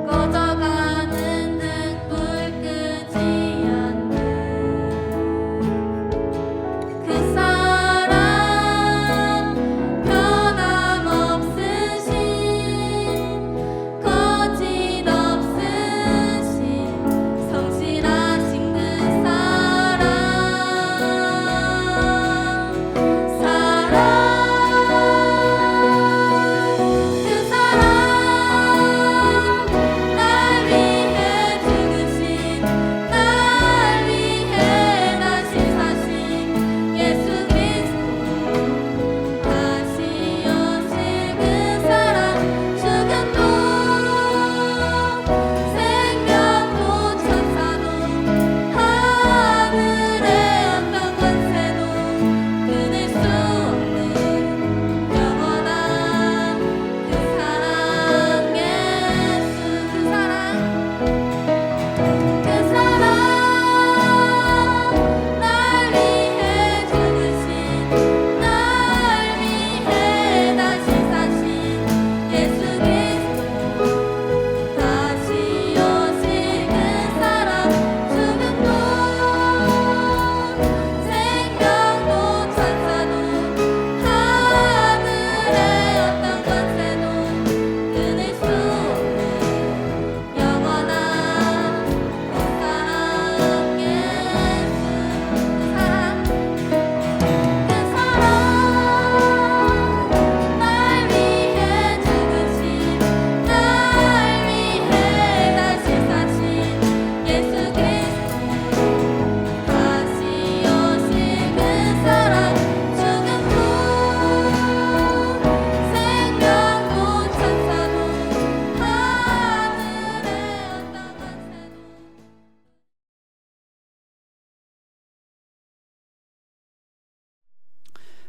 꺼져가는 등불 끄지 않는 그 사랑 변함없으신 거짓없으신 성실하신 그 사랑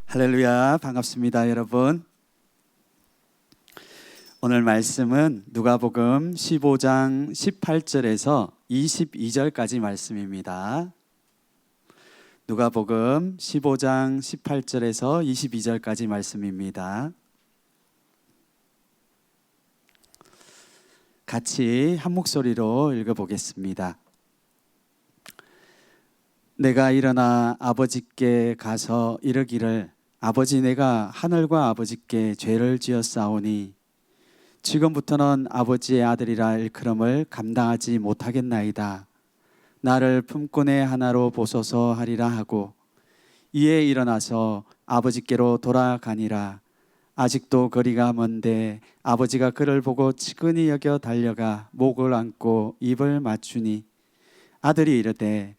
할렐루야, 반갑습니다, 여러분. 오늘 말씀은 누가복음 15장 18절에서 22절까지 말씀입니다. 누가복음 15장 18절에서 22절까지 말씀입니다. 같이 한 목소리로 읽어보겠습니다. 내가 일어나 아버지께 가서 이르기를 아버지, 내가 하늘과 아버지께 죄를 지었사오니 지금부터는 아버지의 아들이라 일컬음을 감당하지 못하겠나이다. 나를 품꾼의 하나로 보소서 하리라 하고 이에 일어나서 아버지께로 돌아가니라. 아직도 거리가 먼데 아버지가 그를 보고 측은히 여겨 달려가 목을 안고 입을 맞추니 아들이 이르되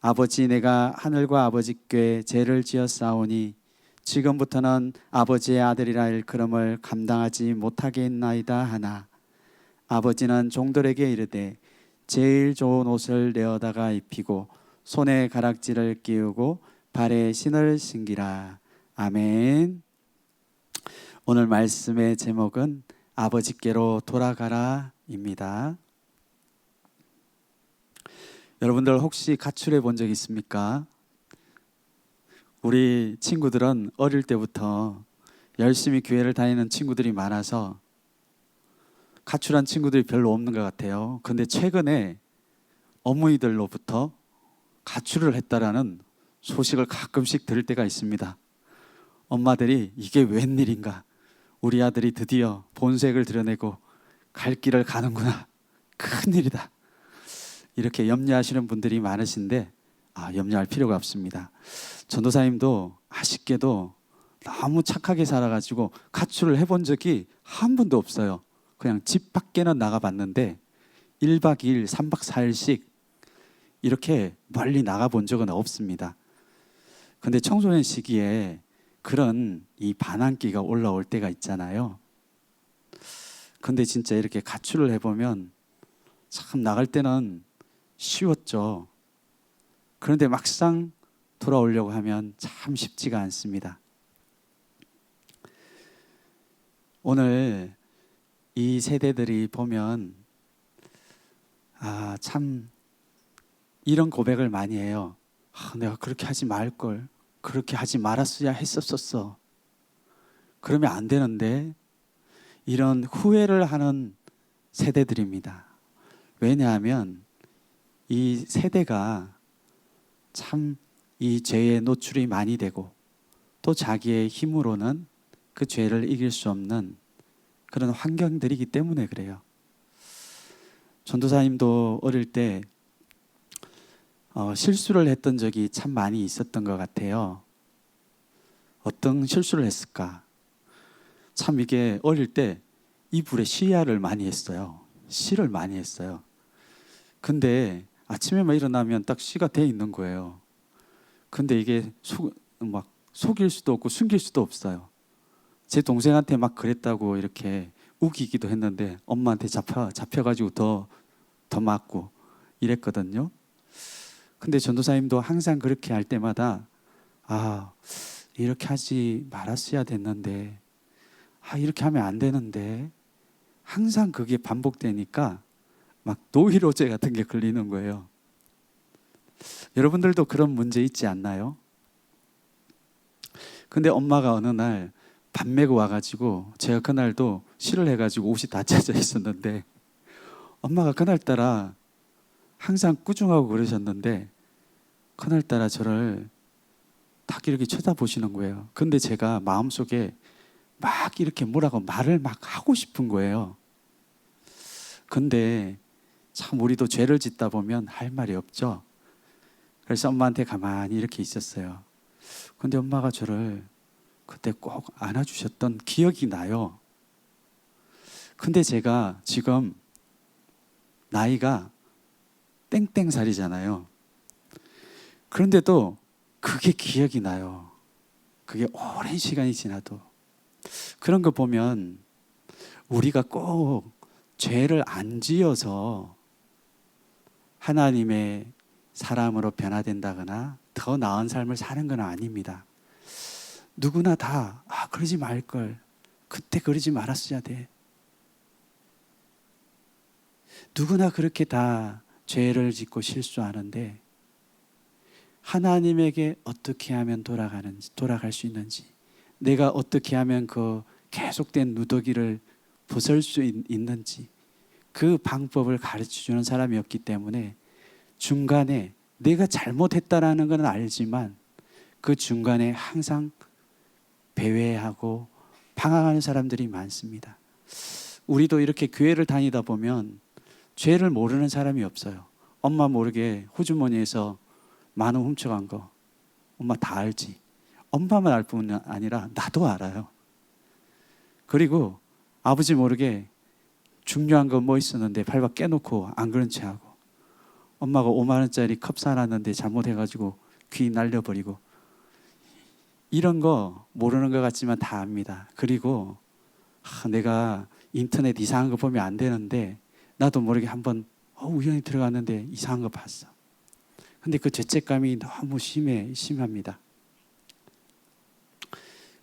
아버지, 내가 하늘과 아버지께 죄를 지었사오니 지금부터는 아버지의 아들이라 일컬음을 감당하지 못하겠나이다 하나 아버지는 종들에게 이르되 제일 좋은 옷을 내어다가 입히고 손에 가락지를 끼우고 발에 신을 신기라. 아멘. 오늘 말씀의 제목은 아버지께로 돌아가라 입니다. 여러분들 혹시 가출해 본 적 있습니까? 우리 친구들은 어릴 때부터 열심히 교회를 다니는 친구들이 많아서 가출한 친구들이 별로 없는 것 같아요. 근데 최근에 어머니들로부터 가출을 했다라는 소식을 가끔씩 들을 때가 있습니다. 엄마들이 이게 웬일인가, 우리 아들이 드디어 본색을 드러내고 갈 길을 가는구나, 큰일이다, 이렇게 염려하시는 분들이 많으신데 염려할 필요가 없습니다. 전도사님도 아쉽게도 너무 착하게 살아가지고 가출을 해본 적이 한 번도 없어요. 그냥 집 밖에는 나가봤는데 1박 2일, 3박 4일씩 이렇게 멀리 나가본 적은 없습니다. 근데 청소년 시기에 그런 이 반항기가 올라올 때가 있잖아요. 근데 진짜 이렇게 가출을 해보면 참 나갈 때는 쉬웠죠. 그런데 막상 돌아오려고 하면 참 쉽지가 않습니다. 오늘 이 세대들이 보면 참 이런 고백을 많이 해요. 내가 그렇게 하지 말걸, 그렇게 하지 말았어야 했었었어, 그러면 안 되는데, 이런 후회를 하는 세대들입니다. 왜냐하면 이 세대가 참 이 죄에 노출이 많이 되고 또 자기의 힘으로는 그 죄를 이길 수 없는 그런 환경들이기 때문에 그래요. 전도사님도 어릴 때 실수를 했던 적이 참 많이 있었던 것 같아요. 어떤 실수를 했을까? 참 이게 어릴 때 이불에 시야를 많이 했어요. 시를 많이 했어요. 근데 아침에만 일어나면 딱 시가 돼 있는 거예요. 근데 이게 막 속일 수도 없고 숨길 수도 없어요. 제 동생한테 막 그랬다고 이렇게 우기기도 했는데 엄마한테 잡혀가지고 더 맞고 이랬거든요. 근데 전도사님도 항상 그렇게 할 때마다 이렇게 하지 말았어야 됐는데 이렇게 하면 안 되는데 항상 그게 반복되니까 막 노이로제 같은 게 걸리는 거예요. 여러분들도 그런 문제 있지 않나요? 근데 엄마가 어느 날 밥 메고 와가지고 제가 그날도 실을 해가지고 옷이 다 젖어 있었는데 엄마가 그날따라 항상 꾸중하고 그러셨는데 그날따라 저를 딱 이렇게 쳐다보시는 거예요. 근데 제가 마음속에 막 이렇게 뭐라고 말을 막 하고 싶은 거예요. 근데 참 우리도 죄를 짓다 보면 할 말이 없죠. 그래서 엄마한테 가만히 이렇게 있었어요. 근데 엄마가 저를 그때 꼭 안아주셨던 기억이 나요. 근데 제가 지금 나이가 땡땡살이잖아요. 그런데도 그게 기억이 나요. 그게 오랜 시간이 지나도. 그런 거 보면 우리가 꼭 죄를 안 지어서 하나님의 사람으로 변화된다거나 더 나은 삶을 사는 건 아닙니다. 누구나 다 그러지 말걸, 그때 그러지 말았어야 돼. 누구나 그렇게 다 죄를 짓고 실수하는데 하나님에게 어떻게 하면 돌아갈 수 있는지, 내가 어떻게 하면 그 계속된 누더기를 벗을 수 있는지 그 방법을 가르쳐주는 사람이 없기 때문에 중간에 내가 잘못했다라는 건 알지만 그 중간에 항상 배회하고 방황하는 사람들이 많습니다. 우리도 이렇게 교회를 다니다 보면 죄를 모르는 사람이 없어요. 엄마 모르게 호주머니에서 10,000원 훔쳐간 거 엄마 다 알지. 엄마만 알 뿐 아니라 나도 알아요. 그리고 아버지 모르게 중요한 거 뭐 있었는데 발박 깨놓고 안 그런 채 하고, 엄마가 5만 원짜리 컵 사놨는데 잘못해가지고 귀 날려버리고, 이런 거 모르는 것 같지만 다 압니다. 그리고 내가 인터넷 이상한 거 보면 안 되는데 나도 모르게 한번 우연히 들어갔는데 이상한 거 봤어. 근데 그 죄책감이 너무 심합니다.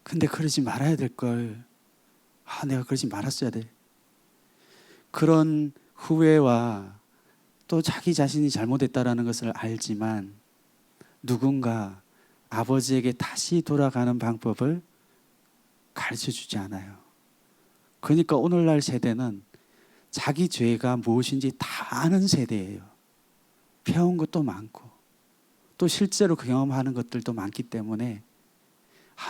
근데 그러지 말아야 될 걸, 내가 그러지 말았어야 돼. 그런 후회와 또 자기 자신이 잘못했다라는 것을 알지만 누군가 아버지에게 다시 돌아가는 방법을 가르쳐 주지 않아요. 그러니까 오늘날 세대는 자기 죄가 무엇인지 다 아는 세대예요. 배운 것도 많고 또 실제로 경험하는 것들도 많기 때문에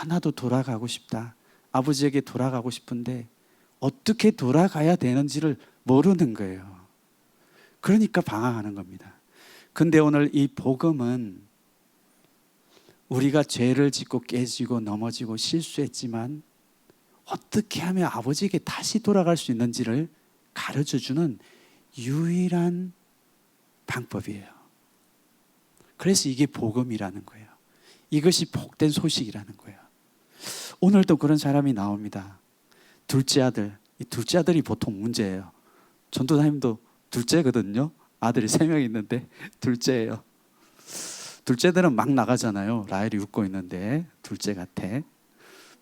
나도 돌아가고 싶다. 아버지에게 돌아가고 싶은데 어떻게 돌아가야 되는지를 모르는 거예요. 그러니까 방황하는 겁니다. 근데 오늘 이 복음은 우리가 죄를 짓고 깨지고 넘어지고 실수했지만 어떻게 하면 아버지에게 다시 돌아갈 수 있는지를 가르쳐주는 유일한 방법이에요. 그래서 이게 복음이라는 거예요. 이것이 복된 소식이라는 거예요. 오늘도 그런 사람이 나옵니다. 둘째 아들. 이 둘째 아들이 보통 문제예요. 전도사님도 둘째거든요. 아들이 3명 있는데 둘째예요. 둘째들은 막 나가잖아요. 라헬이 웃고 있는데 둘째 같아.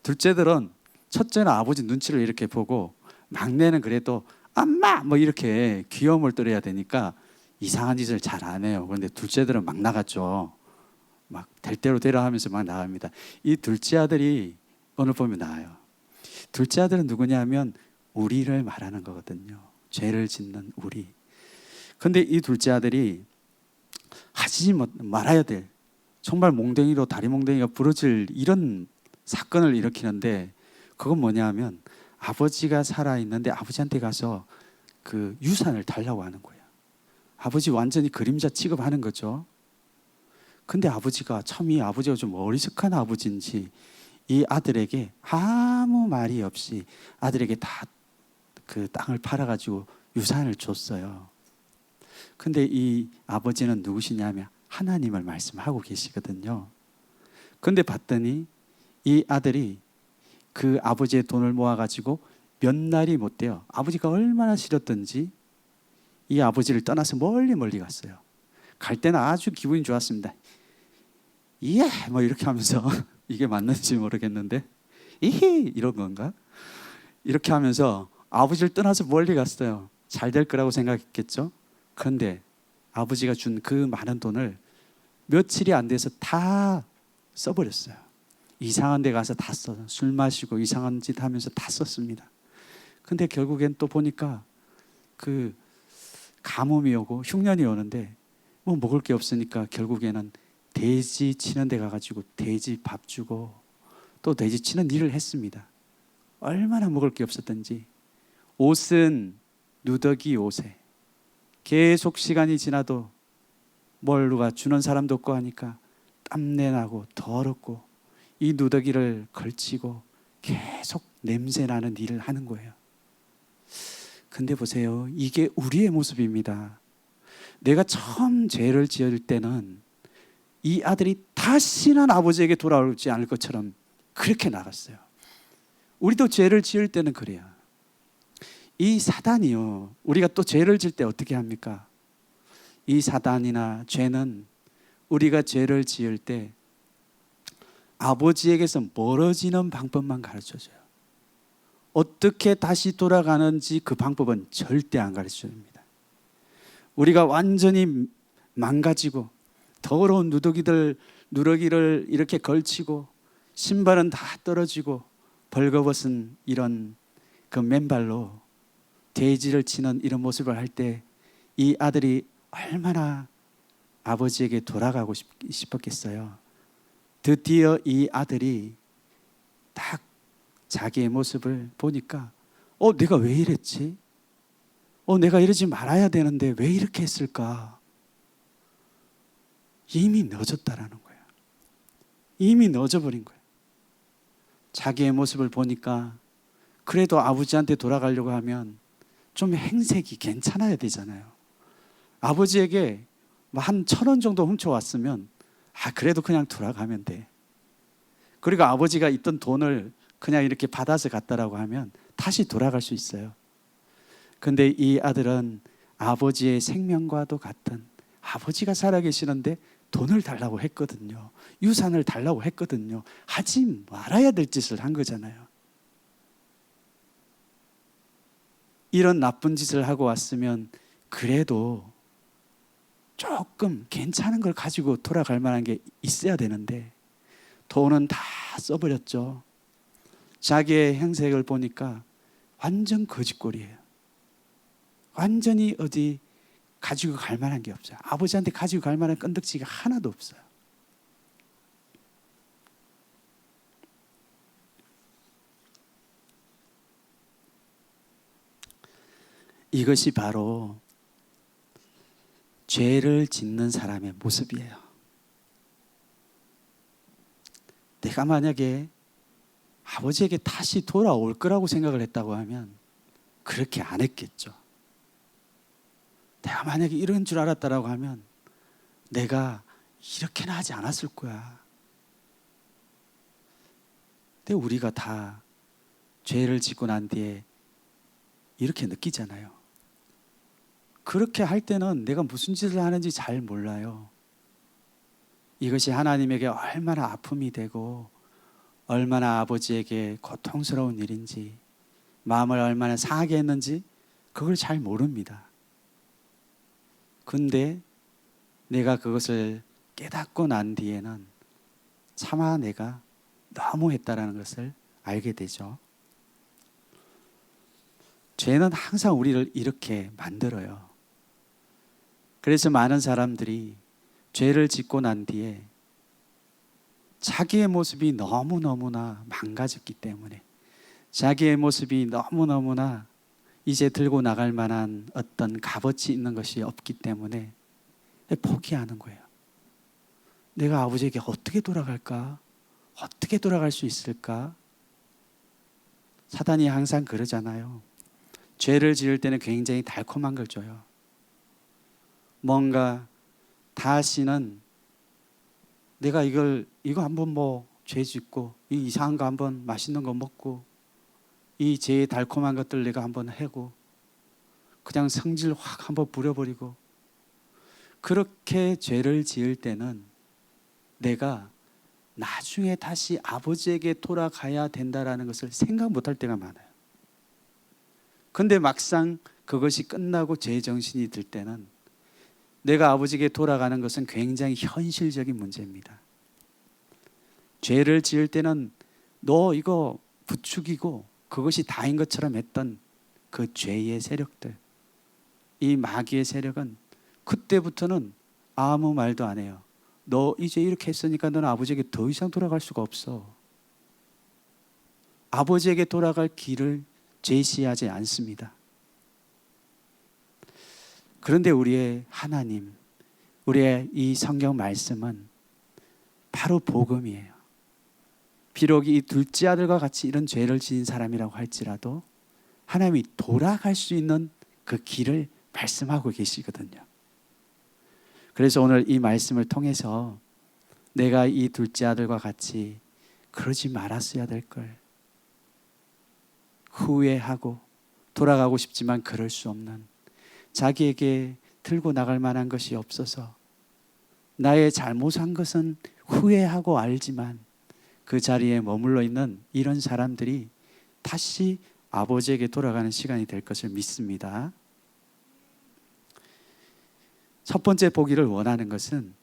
둘째들은 첫째는 아버지 눈치를 이렇게 보고, 막내는 그래도 엄마 뭐 이렇게 귀여움을 떨어야 되니까 이상한 짓을 잘 안 해요. 그런데 둘째들은 막 나갔죠. 막 될 대로 되라 하면서 막 나갑니다. 이 둘째 아들이 오늘 보면 나와요. 둘째 아들은 누구냐 하면 우리를 말하는 거거든요. 죄를 짓는 우리. 근데 이 둘째 아들이 하지 말아야 될, 정말 몽둥이로 다리 몽둥이가 부러질 이런 사건을 일으키는데, 그건 뭐냐 하면 아버지가 살아있는데 아버지한테 가서 그 유산을 달라고 하는 거예요. 아버지 완전히 그림자 취급하는 거죠. 근데 아버지가 참, 이 아버지가 좀 어리석한 아버지인지 이 아들에게 아무 말이 없이 아들에게 다 그 땅을 팔아가지고 유산을 줬어요. 근데 이 아버지는 누구시냐면 하나님을 말씀하고 계시거든요. 근데 봤더니 이 아들이 그 아버지의 돈을 모아가지고 몇 날이 못 돼요. 아버지가 얼마나 싫었던지 이 아버지를 떠나서 멀리 갔어요. 갈 때는 아주 기분이 좋았습니다. 예, 뭐 이렇게 하면서 이게 맞는지 모르겠는데 이히 이런 건가? 이렇게 하면서 아버지를 떠나서 멀리 갔어요. 잘 될 거라고 생각했겠죠. 그런데 아버지가 준 그 많은 돈을 며칠이 안 돼서 다 써버렸어요. 이상한 데 가서 다 써. 술 마시고 이상한 짓 하면서 다 썼습니다. 근데 결국엔 또 보니까 그 가뭄이 오고 흉년이 오는데 뭐 먹을 게 없으니까 결국에는 돼지 치는 데 가가지고 돼지 밥 주고 또 돼지 치는 일을 했습니다. 얼마나 먹을 게 없었던지. 옷은 누더기 옷에 계속 시간이 지나도 뭘 누가 주는 사람도 없고 하니까 땀내 나고 더럽고 이 누더기를 걸치고 계속 냄새 나는 일을 하는 거예요. 근데 보세요, 이게 우리의 모습입니다. 내가 처음 죄를 지을 때는 이 아들이 다시는 아버지에게 돌아오지 않을 것처럼 그렇게 나갔어요. 우리도 죄를 지을 때는 그래요. 이 사단이요, 우리가 또 죄를 질 때 어떻게 합니까? 이 사단이나 죄는 우리가 죄를 지을 때 아버지에게서 멀어지는 방법만 가르쳐줘요. 어떻게 다시 돌아가는지 그 방법은 절대 안 가르쳐줍니다. 우리가 완전히 망가지고 더러운 누더기를 이렇게 걸치고 신발은 다 떨어지고 벌거벗은 이런 그 맨발로 돼지를 치는 이런 모습을 할 때 이 아들이 얼마나 아버지에게 돌아가고 싶었겠어요. 드디어 이 아들이 딱 자기의 모습을 보니까 내가 왜 이랬지? 내가 이러지 말아야 되는데 왜 이렇게 했을까? 이미 늦었다라는 거예요. 이미 늦어버린 거예요. 자기의 모습을 보니까 그래도 아버지한테 돌아가려고 하면 좀 행색이 괜찮아야 되잖아요. 아버지에게 한 1,000원 정도 훔쳐왔으면 그래도 그냥 돌아가면 돼. 그리고 아버지가 있던 돈을 그냥 이렇게 받아서 갔다라고 하면 다시 돌아갈 수 있어요. 근데 이 아들은 아버지의 생명과도 같은, 아버지가 살아계시는데 돈을 달라고 했거든요. 유산을 달라고 했거든요. 하지 말아야 될 짓을 한 거잖아요. 이런 나쁜 짓을 하고 왔으면 그래도 조금 괜찮은 걸 가지고 돌아갈 만한 게 있어야 되는데 돈은 다 써버렸죠. 자기의 행색을 보니까 완전 거짓골이에요. 완전히 어디 가지고 갈 만한 게 없어요. 아버지한테 가지고 갈 만한 건덕지가 하나도 없어요. 이것이 바로 죄를 짓는 사람의 모습이에요. 내가 만약에 아버지에게 다시 돌아올 거라고 생각을 했다고 하면 그렇게 안 했겠죠. 내가 만약에 이런 줄 알았다라고 하면 내가 이렇게는 하지 않았을 거야. 근데 우리가 다 죄를 짓고 난 뒤에 이렇게 느끼잖아요. 그렇게 할 때는 내가 무슨 짓을 하는지 잘 몰라요. 이것이 하나님에게 얼마나 아픔이 되고 얼마나 아버지에게 고통스러운 일인지, 마음을 얼마나 상하게 했는지 그걸 잘 모릅니다. 근데 내가 그것을 깨닫고 난 뒤에는 차마 내가 너무했다라는 것을 알게 되죠. 죄는 항상 우리를 이렇게 만들어요. 그래서 많은 사람들이 죄를 짓고 난 뒤에 자기의 모습이 너무너무나 망가졌기 때문에, 자기의 모습이 너무너무나 이제 들고 나갈 만한 어떤 값어치 있는 것이 없기 때문에 포기하는 거예요. 내가 아버지에게 어떻게 돌아갈까? 어떻게 돌아갈 수 있을까? 사단이 항상 그러잖아요. 죄를 지을 때는 굉장히 달콤한 걸 줘요. 뭔가 다시는 내가 이거 한번 죄 짓고 이 이상한 거 한번 맛있는 거 먹고 이 죄의 달콤한 것들 내가 한번 하고 그냥 성질 확 한번 부려버리고, 그렇게 죄를 지을 때는 내가 나중에 다시 아버지에게 돌아가야 된다라는 것을 생각 못할 때가 많아요. 근데 막상 그것이 끝나고 제정신이 들 때는 내가 아버지에게 돌아가는 것은 굉장히 현실적인 문제입니다. 죄를 지을 때는 너 이거 부추기고 그것이 다인 것처럼 했던 그 죄의 세력들, 이 마귀의 세력은 그때부터는 아무 말도 안 해요. 너 이제 이렇게 했으니까 너는 아버지에게 더 이상 돌아갈 수가 없어. 아버지에게 돌아갈 길을 제시하지 않습니다. 그런데 우리의 하나님, 우리의 이 성경 말씀은 바로 복음이에요. 비록 이 둘째 아들과 같이 이런 죄를 지은 사람이라고 할지라도 하나님이 돌아갈 수 있는 그 길을 말씀하고 계시거든요. 그래서 오늘 이 말씀을 통해서 내가 이 둘째 아들과 같이 그러지 말았어야 될 걸, 후회하고 돌아가고 싶지만 그럴 수 없는, 자기에게 들고 나갈 만한 것이 없어서 나의 잘못한 것은 후회하고 알지만 그 자리에 머물러 있는 이런 사람들이 다시 아버지에게 돌아가는 시간이 될 것을 믿습니다. 첫 번째 보기를 원하는 것은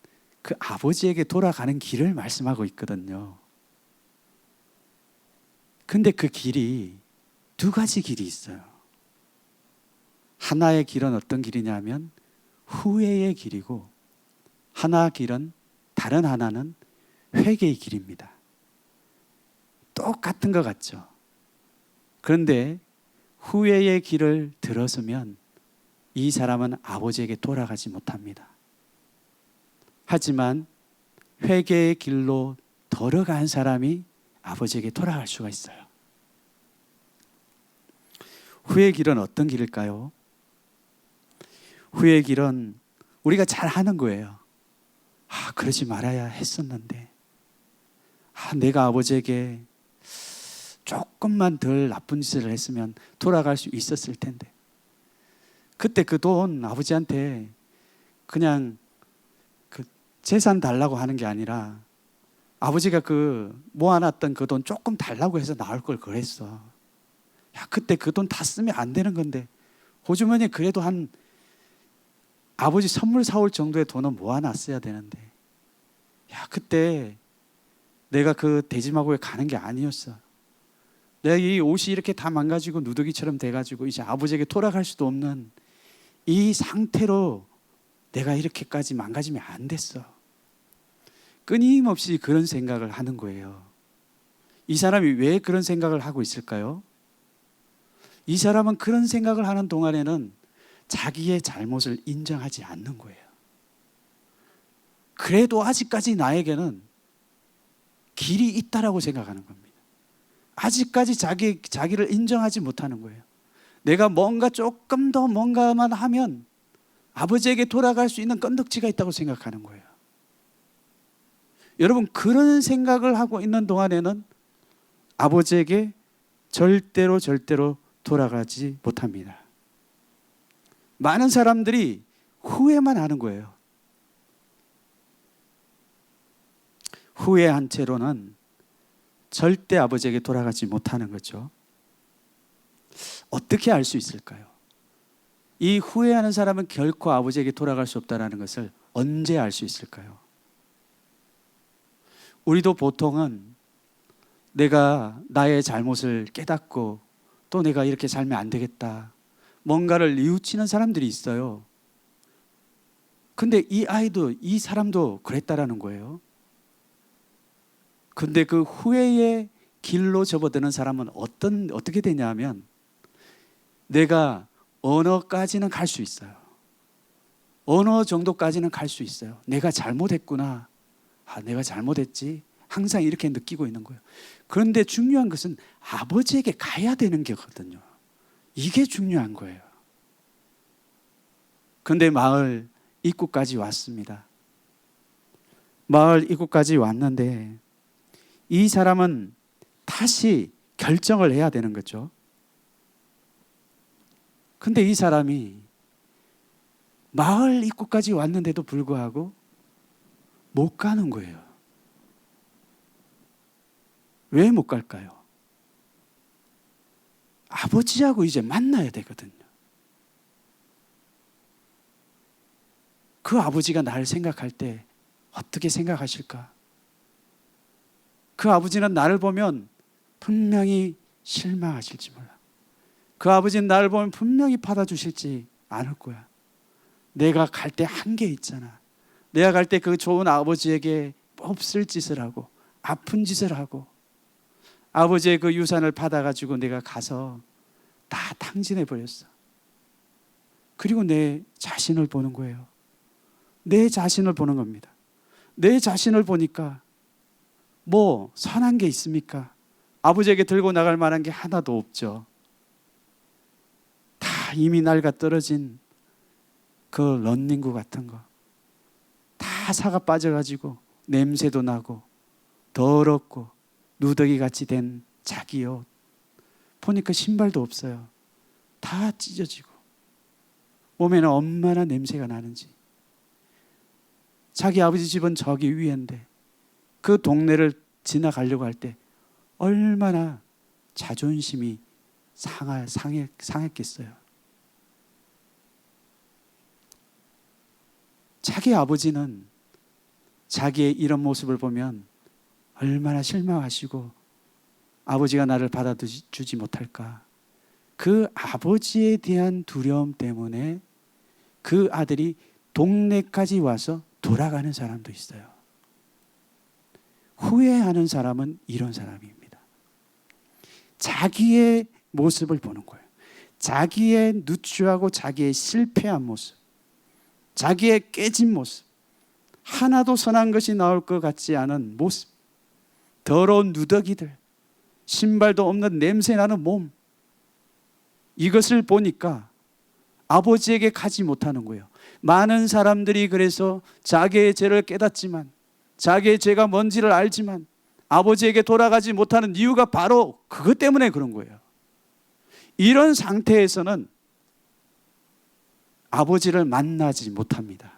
그 아버지에게 돌아가는 길을 말씀하고 있거든요. 근데 그 길이 두 가지 길이 있어요. 하나의 길은 어떤 길이냐면 후회의 길이고, 다른 하나는 회개의 길입니다. 똑같은 것 같죠? 그런데 후회의 길을 들어서면 이 사람은 아버지에게 돌아가지 못합니다. 하지만 회개의 길로 걸어간 사람이 아버지에게 돌아갈 수가 있어요. 후회의 길은 어떤 길일까요? 후회의 길은 우리가 잘 하는 거예요. 그러지 말아야 했었는데, 내가 아버지에게 조금만 덜 나쁜 짓을 했으면 돌아갈 수 있었을 텐데, 그때 그 돈 아버지한테 그냥 그 재산 달라고 하는 게 아니라 아버지가 그 모아놨던 그 돈 조금 달라고 해서 나올 걸 그랬어. 그때 그 돈 다 쓰면 안 되는 건데, 호주머니에 그래도 한 아버지 선물 사올 정도의 돈은 모아놨어야 되는데, 그때 내가 그 대지마고에 가는 게 아니었어. 내가 이 옷이 이렇게 다 망가지고 누더기처럼 돼가지고 이제 아버지에게 돌아갈 수도 없는 이 상태로 내가 이렇게까지 망가지면 안 됐어. 끊임없이 그런 생각을 하는 거예요. 이 사람이 왜 그런 생각을 하고 있을까요? 이 사람은 그런 생각을 하는 동안에는 자기의 잘못을 인정하지 않는 거예요. 그래도 아직까지 나에게는 길이 있다라고 생각하는 겁니다. 아직까지 자기를 인정하지 못하는 거예요. 내가 뭔가 조금 더 뭔가만 하면 아버지에게 돌아갈 수 있는 건덕지가 있다고 생각하는 거예요. 여러분, 그런 생각을 하고 있는 동안에는 아버지에게 절대로 돌아가지 못합니다. 많은 사람들이 후회만 하는 거예요. 후회한 채로는 절대 아버지에게 돌아가지 못하는 거죠. 어떻게 알 수 있을까요? 이 후회하는 사람은 결코 아버지에게 돌아갈 수 없다는 것을 언제 알 수 있을까요? 우리도 보통은 내가 나의 잘못을 깨닫고 또 내가 이렇게 살면 안 되겠다, 뭔가를 뉘우치는 사람들이 있어요. 근데 이 아이도, 이 사람도 그랬다라는 거예요. 근데 그 후회의 길로 접어드는 사람은 어떻게 되냐면, 내가 언어까지는 갈 수 있어요. 어느 정도까지는 갈 수 있어요. 내가 잘못했구나. 내가 잘못했지. 항상 이렇게 느끼고 있는 거예요. 그런데 중요한 것은 아버지에게 가야 되는 거거든요. 이게 중요한 거예요. 그런데 마을 입구까지 왔습니다. 마을 입구까지 왔는데 이 사람은 다시 결정을 해야 되는 거죠. 근데 이 사람이 마을 입구까지 왔는데도 불구하고 못 가는 거예요. 왜 못 갈까요? 아버지하고 이제 만나야 되거든요. 그 아버지가 나를 생각할 때 어떻게 생각하실까? 그 아버지는 나를 보면 분명히 실망하실지 몰라. 그 아버지는 나를 보면 분명히 받아주실지 않을 거야. 내가 갈 때 한계 있잖아. 내가 갈 때 그 좋은 아버지에게 없을 짓을 하고 아픈 짓을 하고 아버지의 그 유산을 받아가지고 내가 가서 다 탕진해 버렸어. 그리고 내 자신을 보는 거예요. 내 자신을 보는 겁니다. 내 자신을 보니까 뭐 선한 게 있습니까? 아버지에게 들고 나갈 만한 게 하나도 없죠. 다 이미 낡아 떨어진 그 런닝구 같은 거 다 사가 빠져가지고 냄새도 나고 더럽고 누더기 같이 된 자기 옷 보니까 신발도 없어요. 다 찢어지고 몸에는 얼마나 냄새가 나는지. 자기 아버지 집은 저기 위인데 그 동네를 지나가려고 할 때 얼마나 자존심이 상했겠어요. 자기 아버지는 자기의 이런 모습을 보면 얼마나 실망하시고 아버지가 나를 받아주지 못할까. 그 아버지에 대한 두려움 때문에 그 아들이 동네까지 와서 돌아가는 사람도 있어요. 후회하는 사람은 이런 사람입니다. 자기의 모습을 보는 거예요. 자기의 누추하고 자기의 실패한 모습, 자기의 깨진 모습, 하나도 선한 것이 나올 것 같지 않은 모습, 더러운 누더기들, 신발도 없는 냄새나는 몸, 이것을 보니까 아버지에게 가지 못하는 거예요. 많은 사람들이 그래서 자기의 죄를 깨닫지만, 자기의 죄가 뭔지를 알지만 아버지에게 돌아가지 못하는 이유가 바로 그것 때문에 그런 거예요. 이런 상태에서는 아버지를 만나지 못합니다.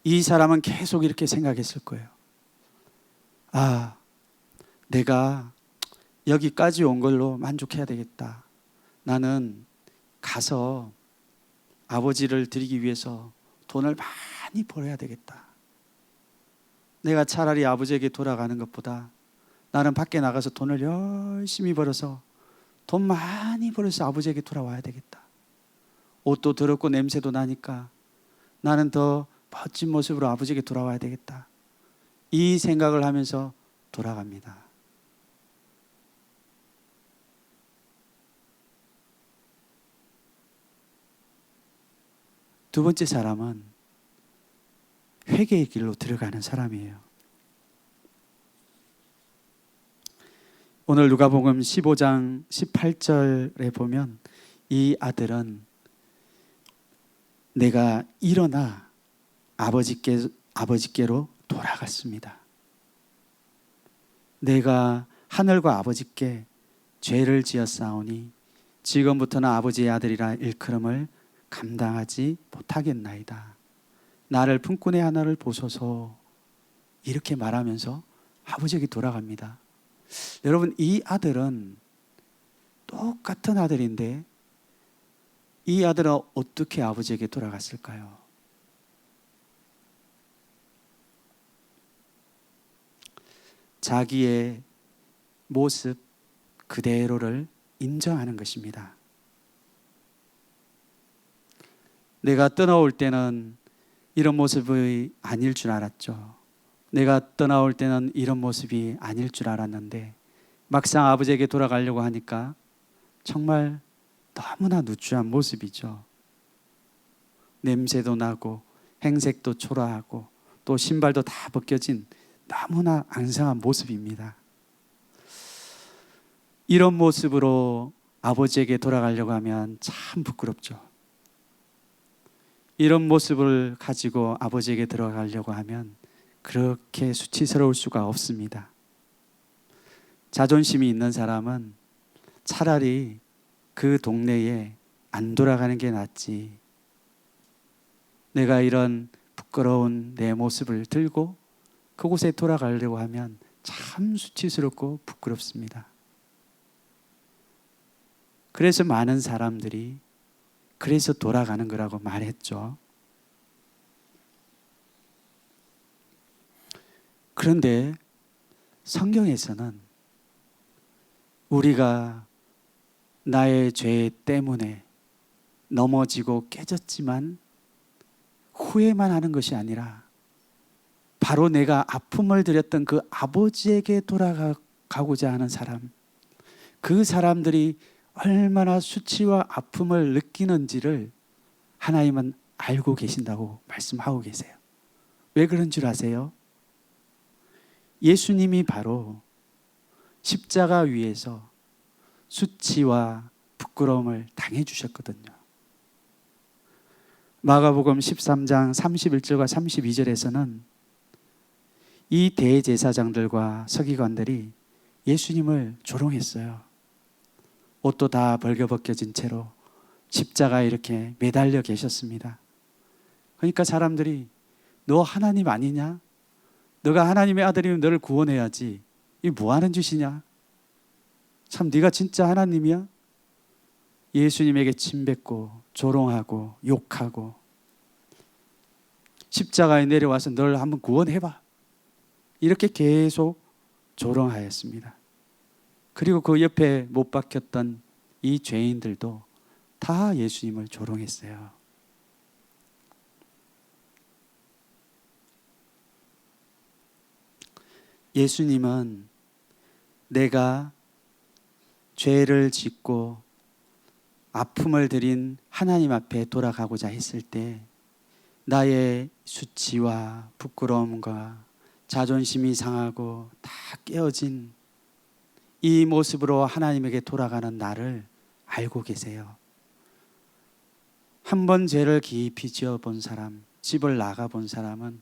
이 사람은 계속 이렇게 생각했을 거예요. 내가 여기까지 온 걸로 만족해야 되겠다. 나는 가서 아버지를 드리기 위해서 돈을 많이 벌어야 되겠다. 내가 차라리 아버지에게 돌아가는 것보다 나는 밖에 나가서 돈을 열심히 벌어서 돈 많이 벌어서 아버지에게 돌아와야 되겠다. 옷도 더럽고 냄새도 나니까 나는 더 멋진 모습으로 아버지에게 돌아와야 되겠다. 이 생각을 하면서 돌아갑니다. 두 번째 사람은 회개의 길로 들어가는 사람이에요. 오늘 누가복음 15장 18절에 보면 이 아들은 내가 일어나 아버지께로 돌아갔습니다. 내가 하늘과 아버지께 죄를 지었사오니 지금부터는 아버지의 아들이라 일컬음을 감당하지 못하겠나이다. 나를 품꾼의 하나를 보소서. 이렇게 말하면서 아버지에게 돌아갑니다. 여러분, 이 아들은 똑같은 아들인데 이 아들은 어떻게 아버지에게 돌아갔을까요? 자기의 모습 그대로를 인정하는 것입니다. 내가 떠나올 때는 이런 모습이 아닐 줄 알았죠. 내가 떠나올 때는 이런 모습이 아닐 줄 알았는데 막상 아버지에게 돌아가려고 하니까 정말 너무나 누추한 모습이죠. 냄새도 나고 행색도 초라하고 또 신발도 다 벗겨진 너무나 앙상한 모습입니다. 이런 모습으로 아버지에게 돌아가려고 하면 참 부끄럽죠. 이런 모습을 가지고 아버지에게 들어가려고 하면 그렇게 수치스러울 수가 없습니다. 자존심이 있는 사람은 차라리 그 동네에 안 돌아가는 게 낫지. 내가 이런 부끄러운 내 모습을 들고 그곳에 돌아가려고 하면 참 수치스럽고 부끄럽습니다. 그래서 많은 사람들이 그래서 돌아가는 거라고 말했죠. 그런데 성경에서는 우리가 나의 죄 때문에 넘어지고 깨졌지만 후회만 하는 것이 아니라 바로 내가 아픔을 드렸던 그 아버지에게 돌아가고자 하는 사람, 그 사람들이 얼마나 수치와 아픔을 느끼는지를 하나님은 알고 계신다고 말씀하고 계세요. 왜 그런 줄 아세요? 예수님이 바로 십자가 위에서 수치와 부끄러움을 당해 주셨거든요. 마가복음 13장 31절과 32절에서는 이 대제사장들과 서기관들이 예수님을 조롱했어요. 옷도 다 벌거벗겨진 채로 십자가에 이렇게 매달려 계셨습니다. 그러니까 사람들이 너 하나님 아니냐? 너가 하나님의 아들이면 너를 구원해야지. 이게 뭐 하는 짓이냐? 참 네가 진짜 하나님이야? 예수님에게 침뱉고 조롱하고 욕하고 십자가에 내려와서 널 한번 구원해봐. 이렇게 계속 조롱하였습니다. 그리고 그 옆에 못 박혔던 이 죄인들도 다 예수님을 조롱했어요. 예수님은 내가 죄를 짓고 아픔을 드린 하나님 앞에 돌아가고자 했을 때 나의 수치와 부끄러움과 자존심이 상하고 다 깨어진 이 모습으로 하나님에게 돌아가는 나를 알고 계세요. 한 번 죄를 깊이 지어본 사람, 집을 나가본 사람은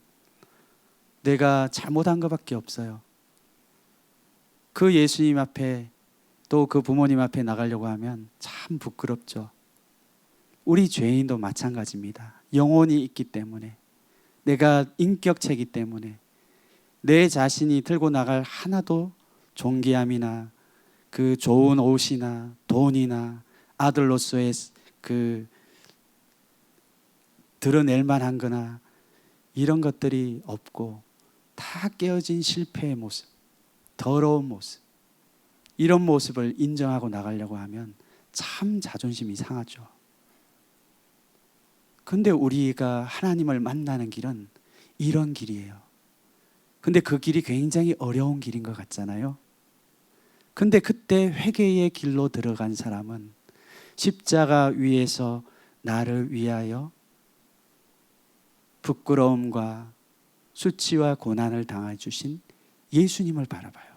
내가 잘못한 것밖에 없어요. 그 예수님 앞에 또 그 부모님 앞에 나가려고 하면 참 부끄럽죠. 우리 죄인도 마찬가지입니다. 영혼이 있기 때문에, 내가 인격체이기 때문에 내 자신이 들고 나갈 하나도 존귀함이나 그 좋은 옷이나 돈이나 아들로서의 그 드러낼 만한 거나 이런 것들이 없고 다 깨어진 실패의 모습, 더러운 모습, 이런 모습을 인정하고 나가려고 하면 참 자존심이 상하죠. 근데 우리가 하나님을 만나는 길은 이런 길이에요. 근데 그 길이 굉장히 어려운 길인 것 같잖아요. 근데 그때 회개의 길로 들어간 사람은 십자가 위에서 나를 위하여 부끄러움과 수치와 고난을 당해 주신 예수님을 바라봐요.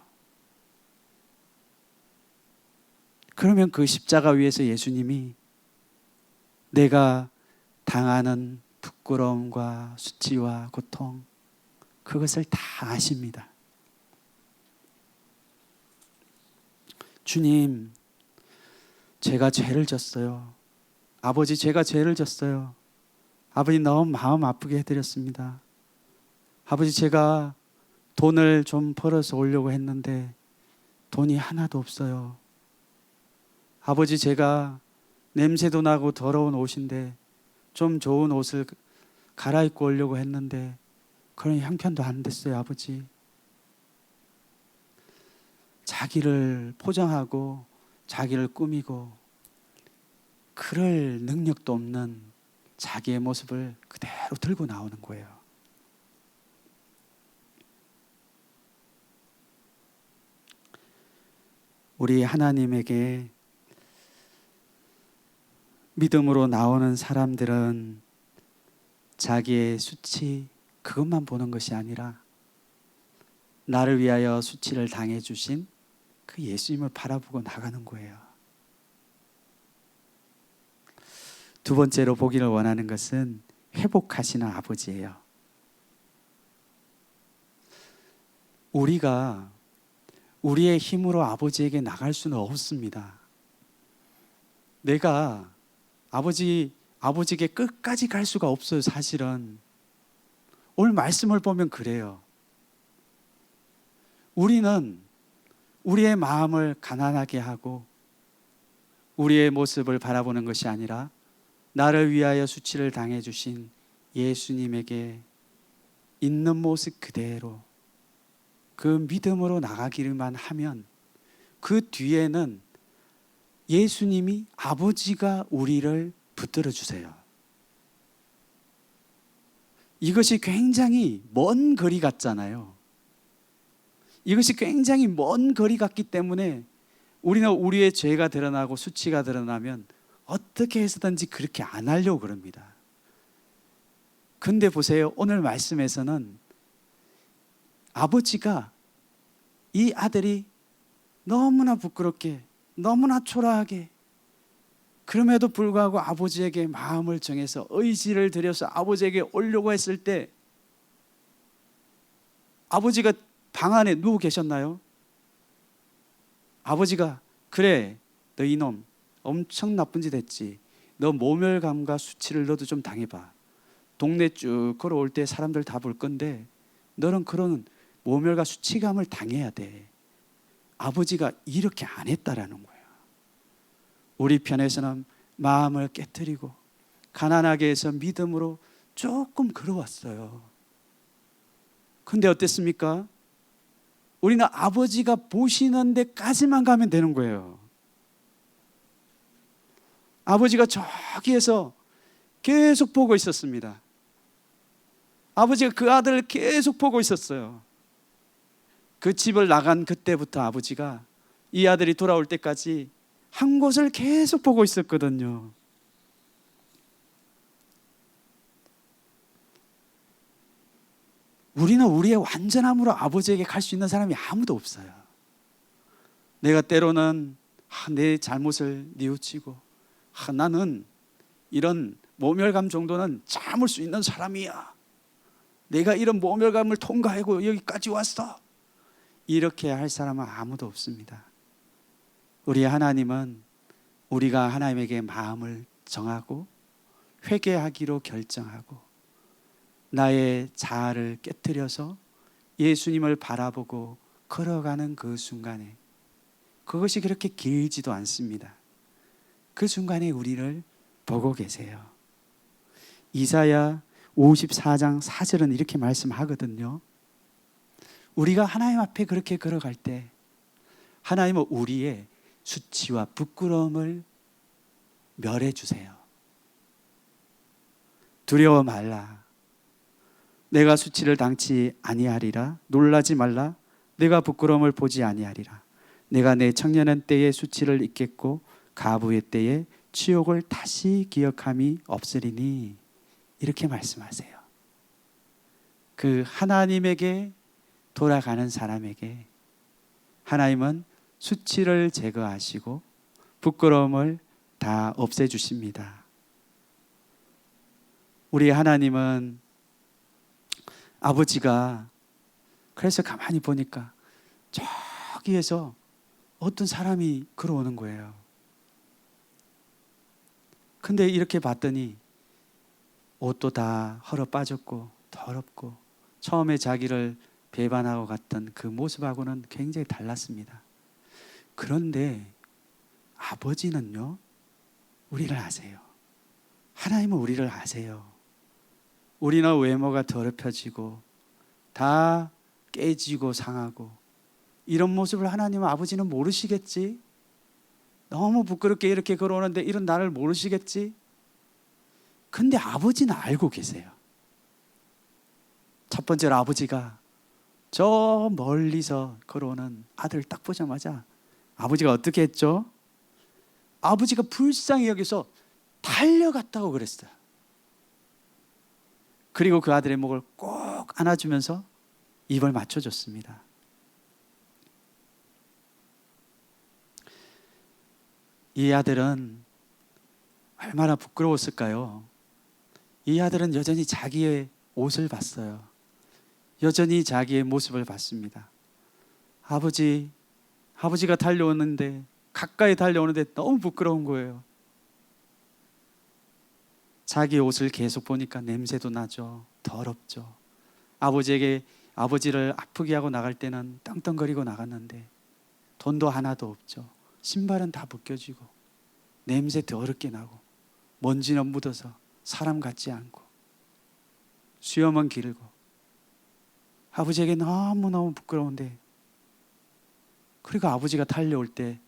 그러면 그 십자가 위에서 예수님이 내가 당하는 부끄러움과 수치와 고통, 그것을 다 아십니다. 주님, 제가 죄를 졌어요. 아버지, 제가 죄를 졌어요. 아버지, 너무 마음 아프게 해드렸습니다. 아버지, 제가 돈을 좀 벌어서 오려고 했는데 돈이 하나도 없어요. 아버지, 제가 냄새도 나고 더러운 옷인데 좀 좋은 옷을 갈아입고 오려고 했는데 그런 형편도 안 됐어요. 아버지, 자기를 포장하고 자기를 꾸미고 그럴 능력도 없는 자기의 모습을 그대로 들고 나오는 거예요. 우리 하나님에게 믿음으로 나오는 사람들은 자기의 수치 그것만 보는 것이 아니라 나를 위하여 수치를 당해 주신 그 예수님을 바라보고 나가는 거예요. 두 번째로 보기를 원하는 것은 회복하시는 아버지예요. 우리가 우리의 힘으로 아버지에게 나갈 수는 없습니다. 내가 아버지에게 끝까지 갈 수가 없어요. 사실은 오늘 말씀을 보면 그래요. 우리는 우리의 마음을 가난하게 하고 우리의 모습을 바라보는 것이 아니라 나를 위하여 수치를 당해 주신 예수님에게 있는 모습 그대로 그 믿음으로 나가기만 하면 그 뒤에는 예수님이 아버지가 우리를 붙들어 주세요. 이것이 굉장히 먼 거리 같잖아요. 이것이 굉장히 먼 거리 같기 때문에 우리는 우리의 죄가 드러나고 수치가 드러나면 어떻게 해서든지 그렇게 안 하려고 그럽니다. 근데 보세요. 오늘 말씀에서는 아버지가 이 아들이 너무나 부끄럽게 너무나 초라하게 그럼에도 불구하고 아버지에게 마음을 정해서 의지를 들여서 아버지에게 오려고 했을 때 아버지가 방 안에 누워 계셨나요? 아버지가 그래 너 이놈 엄청 나쁜 짓 했지. 너 모멸감과 수치를 너도 좀 당해봐. 동네 쭉 걸어올 때 사람들 다 볼 건데 너는 그런 모멸과 수치감을 당해야 돼. 아버지가 이렇게 안 했다라는 거예요. 우리 편에서는 마음을 깨트리고 가난하게 해서 믿음으로 조금 걸어왔어요. 근데 어땠습니까? 우리는 아버지가 보시는 데까지만 가면 되는 거예요. 아버지가 저기에서 계속 보고 있었습니다. 아버지가 그 아들을 계속 보고 있었어요. 그 집을 나간 그때부터 아버지가 이 아들이 돌아올 때까지 한 곳을 계속 보고 있었거든요. 우리는 우리의 완전함으로 아버지에게 갈 수 있는 사람이 아무도 없어요. 내가 때로는 내 잘못을 뉘우치고 나는 이런 모멸감 정도는 참을 수 있는 사람이야. 내가 이런 모멸감을 통과하고 여기까지 왔어. 이렇게 할 사람은 아무도 없습니다. 우리 하나님은 우리가 하나님에게 마음을 정하고 회개하기로 결정하고 나의 자아를 깨트려서 예수님을 바라보고 걸어가는 그 순간에 그것이 그렇게 길지도 않습니다. 그 순간에 우리를 보고 계세요. 이사야 54장 4절은 이렇게 말씀하거든요. 우리가 하나님 앞에 그렇게 걸어갈 때 하나님은 우리의 수치와 부끄러움을 멸해 주세요. 두려워 말라. 내가 수치를 당치 아니하리라. 놀라지 말라. 내가 부끄러움을 보지 아니하리라. 내가 내 청년한 때의 수치를 잊겠고 가부의 때에 치욕을 다시 기억함이 없으리니. 이렇게 말씀하세요. 그 하나님에게 돌아가는 사람에게 하나님은 수치를 제거하시고 부끄러움을 다 없애주십니다. 우리 하나님은 아버지가 그래서 가만히 보니까 저기에서 어떤 사람이 걸어오는 거예요. 근데 이렇게 봤더니 옷도 다 헐어 빠졌고 더럽고 처음에 자기를 배반하고 갔던 그 모습하고는 굉장히 달랐습니다. 그런데 아버지는요, 우리를 아세요. 하나님은 우리를 아세요. 우리는 외모가 더럽혀지고 다 깨지고 상하고 이런 모습을 하나님 아버지는 모르시겠지? 너무 부끄럽게 이렇게 걸어오는데 이런 나를 모르시겠지? 근데 아버지는 알고 계세요. 첫 번째로 아버지가 저 멀리서 걸어오는 아들을 딱 보자마자 아버지가 어떻게 했죠? 아버지가 불쌍히 여기서 달려갔다고 그랬어요. 그리고 그 아들의 목을 꼭 안아주면서 입을 맞춰줬습니다. 이 아들은 얼마나 부끄러웠을까요? 이 아들은 여전히 자기의 옷을 봤어요. 여전히 자기의 모습을 봤습니다. 아버지가 달려오는데, 가까이 달려오는데 너무 부끄러운 거예요. 자기 옷을 계속 보니까 냄새도 나죠. 더럽죠. 아버지를 아프게 하고 나갈 때는 떵떵거리고 나갔는데 돈도 하나도 없죠. 신발은 다 벗겨지고 냄새 더럽게 나고 먼지는 묻어서 사람 같지 않고 수염은 길고 아버지에게 너무너무 부끄러운데, 그리고 아버지가 달려올 때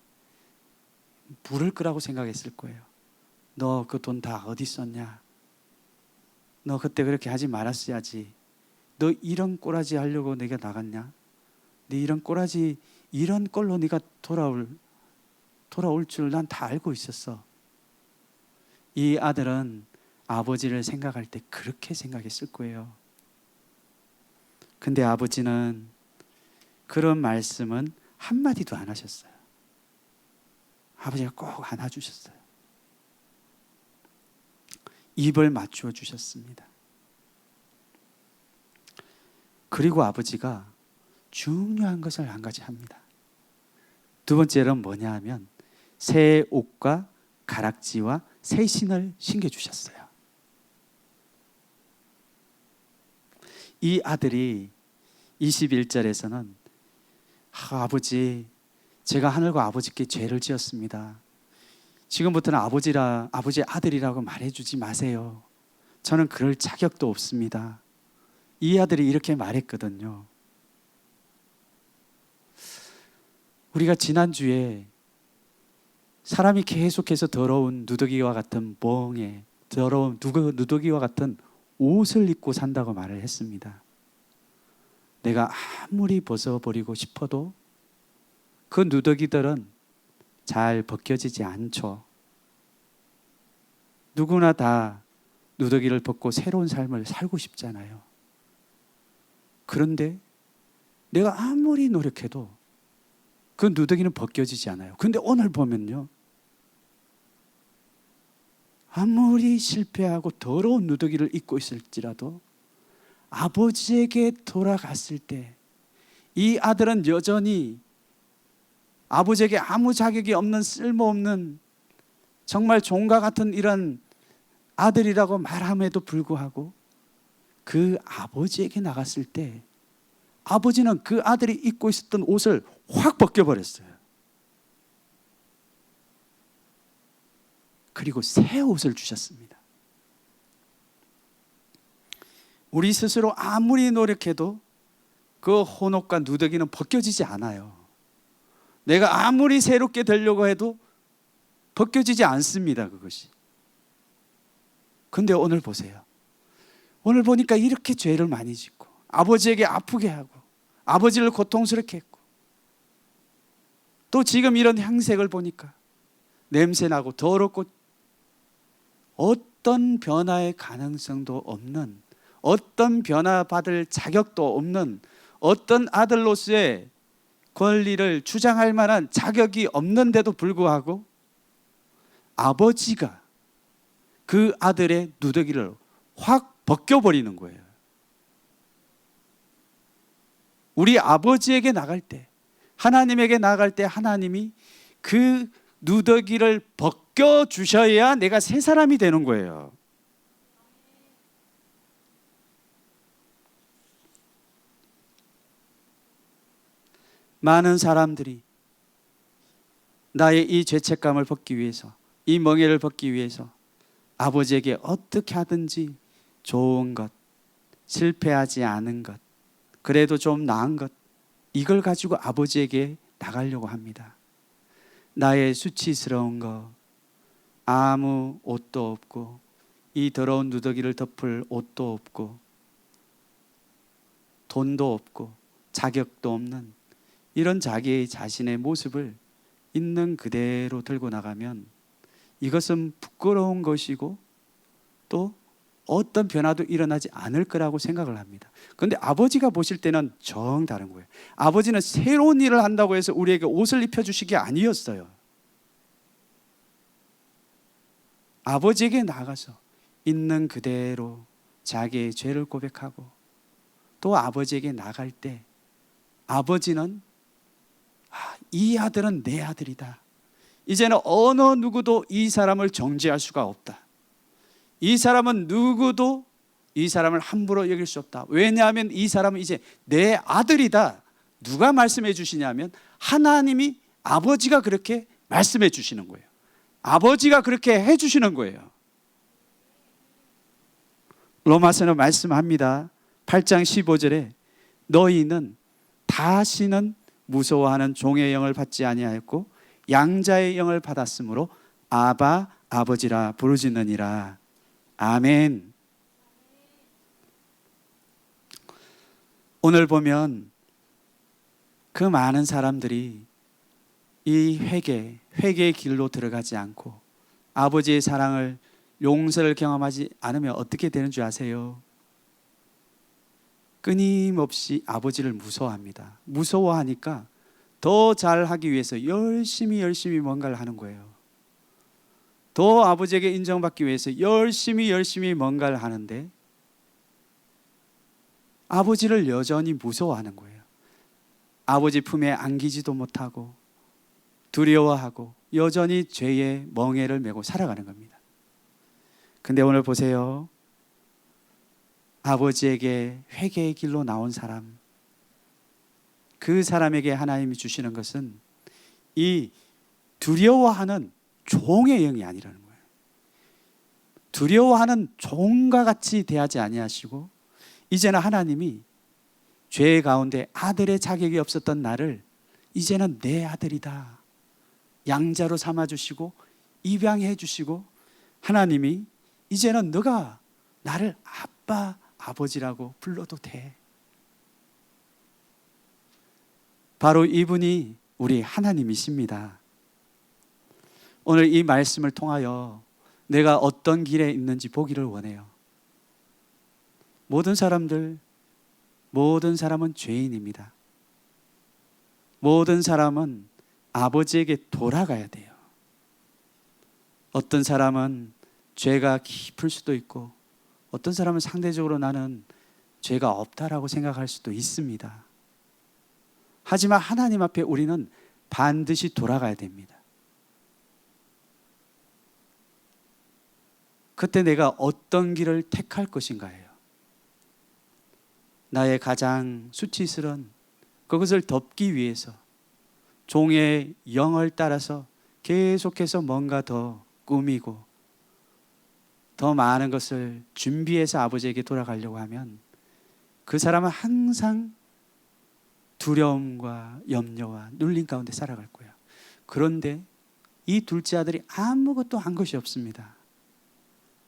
물을 거라고 생각했을 거예요. 너 그 돈 다 어디 썼냐? 너 그때 그렇게 하지 말았어야지. 너 이런 꼬라지 하려고 내가 나갔냐? 네 이런 꼬라지, 이런 꼴로 네가 돌아올 줄 난 다 알고 있었어. 이 아들은 아버지를 생각할 때 그렇게 생각했을 거예요. 근데 아버지는 그런 말씀은 한마디도 안 하셨어요. 아버지가 꼭 안아주셨어요. 입을 맞추어 주셨습니다. 그리고 아버지가 중요한 것을 한 가지 합니다. 두 번째는 뭐냐 하면 새 옷과 가락지와 새 신을 신겨주셨어요. 이 아들이 21절에서는 아버지, 제가 하늘과 아버지께 죄를 지었습니다. 지금부터는 아버지의 아들이라고 말해주지 마세요. 저는 그럴 자격도 없습니다. 이 아들이 이렇게 말했거든요. 우리가 지난주에 사람이 계속해서 더러운 누더기와 같은 멍에 더러운 누더기와 같은 옷을 입고 산다고 말을 했습니다. 내가 아무리 벗어버리고 싶어도 그 누더기들은 잘 벗겨지지 않죠. 누구나 다 누더기를 벗고 새로운 삶을 살고 싶잖아요. 그런데 내가 아무리 노력해도 그 누더기는 벗겨지지 않아요. 근데 오늘 보면요, 아무리 실패하고 더러운 누더기를 입고 있을지라도 아버지에게 돌아갔을 때 이 아들은 여전히 아버지에게 아무 자격이 없는 쓸모없는 정말 종과 같은 이런 아들이라고 말함에도 불구하고 그 아버지에게 나갔을 때 아버지는 그 아들이 입고 있었던 옷을 확 벗겨버렸어요. 그리고 새 옷을 주셨습니다. 우리 스스로 아무리 노력해도 그 혼옷과 누더기는 벗겨지지 않아요. 내가 아무리 새롭게 되려고 해도 벗겨지지 않습니다, 그것이. 근데 오늘 보세요. 오늘 보니까 이렇게 죄를 많이 짓고 아버지에게 아프게 하고 아버지를 고통스럽게 했고 또 지금 이런 형색을 보니까 냄새나고 더럽고 어떤 변화의 가능성도 없는, 어떤 변화받을 자격도 없는, 어떤 아들로서의 권리를 주장할 만한 자격이 없는데도 불구하고 아버지가 그 아들의 누더기를 확 벗겨버리는 거예요. 우리 아버지에게 나갈 때, 하나님에게 나갈 때 하나님이 그 누더기를 벗겨주셔야 내가 새 사람이 되는 거예요. 많은 사람들이 나의 이 죄책감을 벗기 위해서, 이 멍에를 벗기 위해서 아버지에게 어떻게 하든지 좋은 것, 실패하지 않은 것, 그래도 좀 나은 것, 이걸 가지고 아버지에게 나가려고 합니다. 나의 수치스러운 것, 아무 옷도 없고 이 더러운 누더기를 덮을 옷도 없고 돈도 없고 자격도 없는 이런 자기의 자신의 모습을 있는 그대로 들고 나가면 이것은 부끄러운 것이고 또 어떤 변화도 일어나지 않을 거라고 생각을 합니다. 그런데 아버지가 보실 때는 정 다른 거예요. 아버지는 새로운 일을 한다고 해서 우리에게 옷을 입혀주시기 게 아니었어요. 아버지에게 나가서 있는 그대로 자기의 죄를 고백하고 또 아버지에게 나갈 때 아버지는 이 아들은 내 아들이다. 이제는 어느 누구도 이 사람을 정죄할 수가 없다. 이 사람은 누구도 이 사람을 함부로 여길 수 없다. 왜냐하면 이 사람은 이제 내 아들이다. 누가 말씀해 주시냐면 하나님이 아버지가 그렇게 말씀해 주시는 거예요. 아버지가 그렇게 해 주시는 거예요. 로마서는 말씀합니다. 8장 15절에 너희는 다시는 무서워하는 종의 영을 받지 아니하였고 양자의 영을 받았으므로 아바 아버지라 부르짖느니라. 아멘. 오늘 보면 그 많은 사람들이 이 회개의 길로 들어가지 않고 아버지의 사랑을 용서를 경험하지 않으면 어떻게 되는 줄 아세요? 끊임없이 아버지를 무서워합니다. 무서워하니까 더 잘하기 위해서 열심히 뭔가를 하는 거예요. 더 아버지에게 인정받기 위해서 열심히 뭔가를 하는데 아버지를 여전히 무서워하는 거예요. 아버지 품에 안기지도 못하고 두려워하고 여전히 죄의 멍에를 메고 살아가는 겁니다. 근데 오늘 보세요. 아버지에게 회개의 길로 나온 사람, 그 사람에게 하나님이 주시는 것은 이 두려워하는 종의 영이 아니라는 거예요. 두려워하는 종과 같이 대하지 아니하시고 이제는 하나님이 죄 가운데 아들의 자격이 없었던 나를 이제는 내 아들이다. 양자로 삼아주시고 입양해 주시고 하나님이 이제는 너가 나를 아빠, 아버지라고 불러도 돼. 바로 이분이 우리 하나님이십니다. 오늘 이 말씀을 통하여 내가 어떤 길에 있는지 보기를 원해요. 모든 사람은 죄인입니다. 모든 사람은 아버지에게 돌아가야 돼요. 어떤 사람은 죄가 깊을 수도 있고 어떤 사람은 상대적으로 나는 죄가 없다라고 생각할 수도 있습니다. 하지만 하나님 앞에 우리는 반드시 돌아가야 됩니다. 그때 내가 어떤 길을 택할 것인가예요. 나의 가장 수치스러운 그것을 덮기 위해서 종의 영을 따라서 계속해서 뭔가 더 꾸미고 더 많은 것을 준비해서 아버지에게 돌아가려고 하면 그 사람은 항상 두려움과 염려와 눌림 가운데 살아갈 거예요. 그런데 이 둘째 아들이 아무것도 한 것이 없습니다.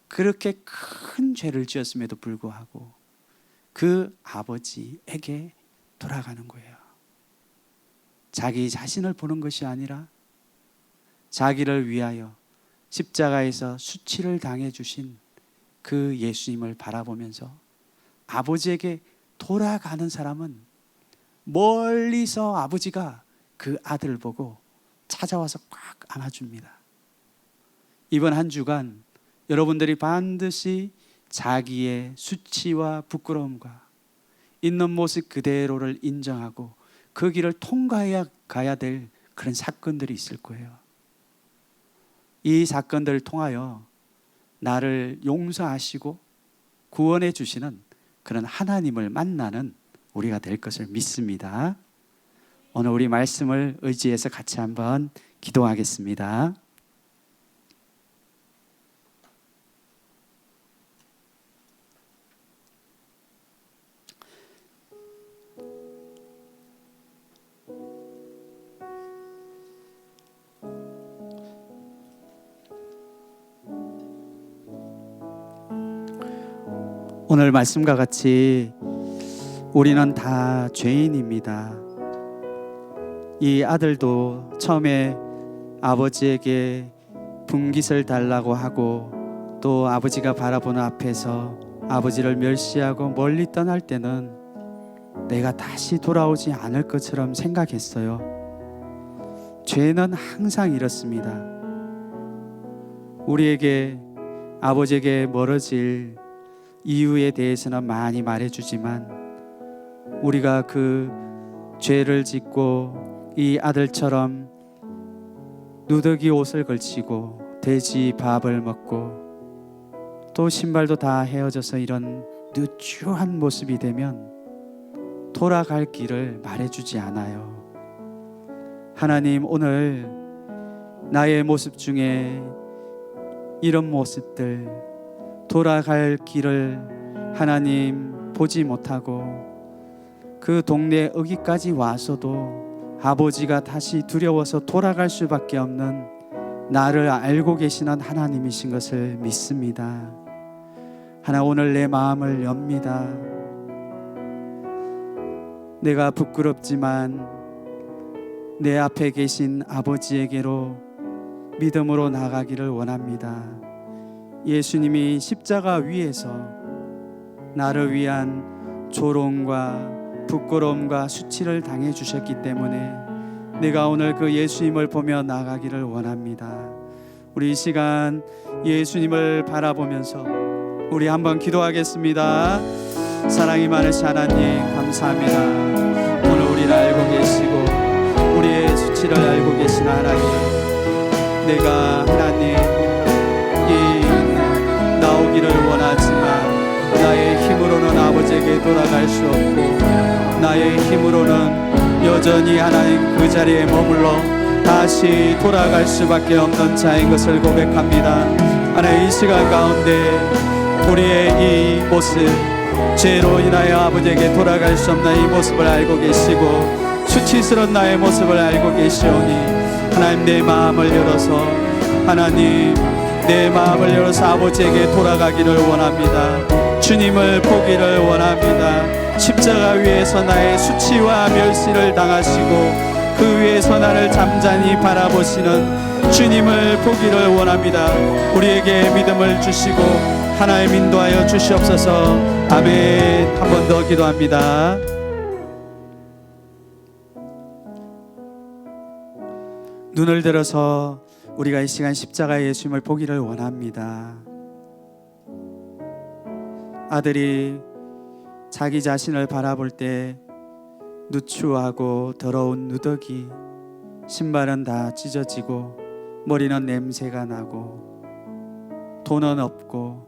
그렇게 큰 죄를 지었음에도 불구하고 그 아버지에게 돌아가는 거예요. 자기 자신을 보는 것이 아니라 자기를 위하여 십자가에서 수치를 당해 주신 그 예수님을 바라보면서 아버지에게 돌아가는 사람은 멀리서 아버지가 그 아들을 보고 찾아와서 꽉 안아줍니다. 이번 한 주간 여러분들이 반드시 자기의 수치와 부끄러움과 있는 모습 그대로를 인정하고 그 길을 통과해야 가야 될 그런 사건들이 있을 거예요. 이 사건들을 통하여 나를 용서하시고 구원해 주시는 그런 하나님을 만나는 우리가 될 것을 믿습니다. 오늘 우리 말씀을 의지해서 같이 한번 기도하겠습니다. 오늘 말씀과 같이 우리는 다 죄인입니다. 이 아들도 처음에 아버지에게 분깃을 달라고 하고 또 아버지가 바라보는 앞에서 아버지를 멸시하고 멀리 떠날 때는 내가 다시 돌아오지 않을 것처럼 생각했어요. 죄는 항상 이렇습니다. 우리에게 아버지에게 멀어질 이유에 대해서는 많이 말해주지만 우리가 그 죄를 짓고 이 아들처럼 누더기 옷을 걸치고 돼지 밥을 먹고 또 신발도 다 헤어져서 이런 누추한 모습이 되면 돌아갈 길을 말해주지 않아요. 하나님, 오늘 나의 모습 중에 이런 모습들, 돌아갈 길을 하나님 보지 못하고 그 동네 여기까지 와서도 아버지가 다시 두려워서 돌아갈 수밖에 없는 나를 알고 계시는 하나님이신 것을 믿습니다. 하나, 오늘 내 마음을 엽니다. 내가 부끄럽지만 내 앞에 계신 아버지에게로 믿음으로 나가기를 원합니다. 예수님이 십자가 위에서 나를 위한 조롱과 부끄러움과 수치를 당해 주셨기 때문에 내가 오늘 그 예수님을 보며 나가기를 원합니다. 우리 이 시간 예수님을 바라보면서 우리 한번 기도하겠습니다. 사랑이 많으신 하나님, 감사합니다. 오늘 우리를 알고 계시고 우리의 수치를 알고 계신 하나님, 내가 하나님 이 나오기를 원하지만 나의 힘으로는 아버지에게 돌아갈 수 없고 나의 힘으로는 여전히 하나님 그 자리에 머물러 다시 돌아갈 수밖에 없는 자인 것을 고백합니다. 하나님, 이 시간 가운데 우리의 이 모습, 죄로 인하여 아버지에게 돌아갈 수 없는 이 모습을 알고 계시고 수치스러운 나의 모습을 알고 계시오니 하나님, 내 마음을 열어서 하나님 내 마음을 열어서 아버지에게 돌아가기를 원합니다. 주님을 보기를 원합니다. 십자가 위에서 나의 수치와 멸시를 당하시고 그 위에서 나를 잠잠히 바라보시는 주님을 보기를 원합니다. 우리에게 믿음을 주시고 하나님 인도하여 주시옵소서. 아멘. 한 번 더 기도합니다. 눈을 들어서 우리가 이 시간 십자가의 예수님을 보기를 원합니다. 아들이 자기 자신을 바라볼 때 누추하고 더러운 누더기, 신발은 다 찢어지고 머리는 냄새가 나고 돈은 없고